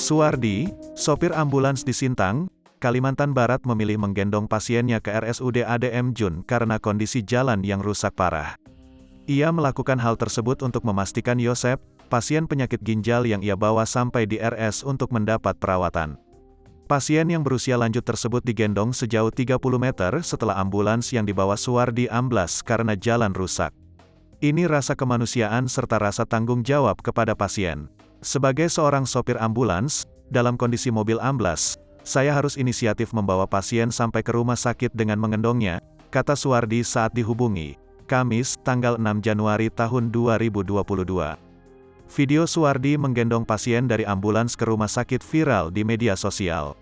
Suwardi, sopir ambulans di Sintang, Kalimantan Barat memilih menggendong pasiennya ke RSUD ADM Jun karena kondisi jalan yang rusak parah. Ia melakukan hal tersebut untuk memastikan Yosep, pasien penyakit ginjal yang ia bawa sampai di RS untuk mendapat perawatan. Pasien yang berusia lanjut tersebut digendong sejauh 30 meter setelah ambulans yang dibawa Suwardi amblas karena jalan rusak. Ini rasa kemanusiaan serta rasa tanggung jawab kepada pasien. Sebagai seorang sopir ambulans, dalam kondisi mobil amblas, saya harus inisiatif membawa pasien sampai ke rumah sakit dengan mengendongnya, kata Suwardi saat dihubungi, Kamis, tanggal 6 Januari tahun 2022. Video Suwardi menggendong pasien dari ambulans ke rumah sakit viral di media sosial.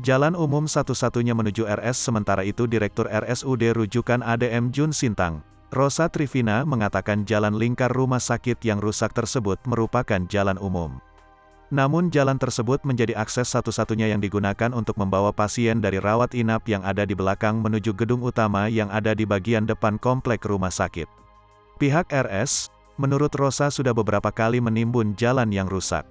Jalan umum satu-satunya menuju RS. Sementara itu Direktur RSUD Rujukan ADM Jun Sintang, Rosa Trivina mengatakan jalan lingkar rumah sakit yang rusak tersebut merupakan jalan umum. Namun jalan tersebut menjadi akses satu-satunya yang digunakan untuk membawa pasien dari rawat inap yang ada di belakang menuju gedung utama yang ada di bagian depan komplek rumah sakit. Pihak RS, menurut Rosa sudah beberapa kali menimbun jalan yang rusak.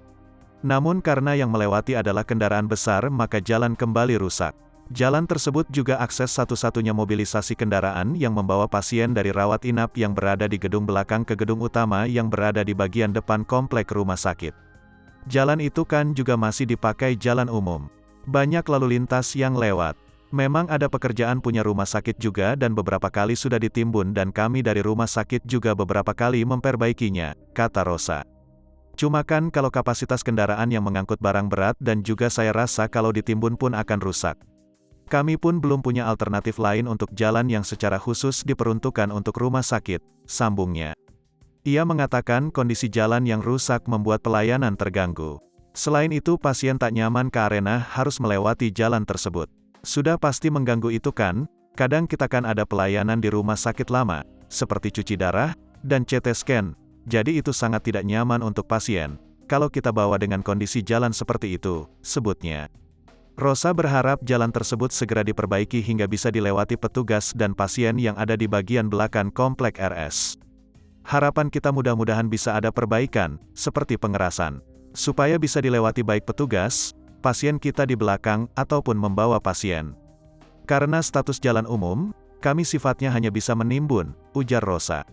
Namun karena yang melewati adalah kendaraan besar maka jalan kembali rusak. Jalan tersebut juga akses satu-satunya mobilisasi kendaraan yang membawa pasien dari rawat inap yang berada di gedung belakang ke gedung utama yang berada di bagian depan komplek rumah sakit. Jalan itu kan juga masih dipakai jalan umum. Banyak lalu lintas yang lewat. Memang ada pekerjaan punya rumah sakit juga dan beberapa kali sudah ditimbun dan kami dari rumah sakit juga beberapa kali memperbaikinya, kata Rosa. Cuma kan kalau kapasitas kendaraan yang mengangkut barang berat dan juga saya rasa kalau ditimbun pun akan rusak. Kami pun belum punya alternatif lain untuk jalan yang secara khusus diperuntukkan untuk rumah sakit, sambungnya. Ia mengatakan kondisi jalan yang rusak membuat pelayanan terganggu. Selain itu pasien tak nyaman ke arena harus melewati jalan tersebut. Sudah pasti mengganggu itu kan, kadang kita kan ada pelayanan di rumah sakit lama, seperti cuci darah, dan CT scan, jadi itu sangat tidak nyaman untuk pasien, kalau kita bawa dengan kondisi jalan seperti itu, sebutnya. Rosa berharap jalan tersebut segera diperbaiki hingga bisa dilewati petugas dan pasien yang ada di bagian belakang komplek RS. Harapan kita mudah-mudahan bisa ada perbaikan, seperti pengerasan, supaya bisa dilewati baik petugas, pasien kita di belakang, ataupun membawa pasien. Karena status jalan umum, kami sifatnya hanya bisa menimbun, ujar Rosa.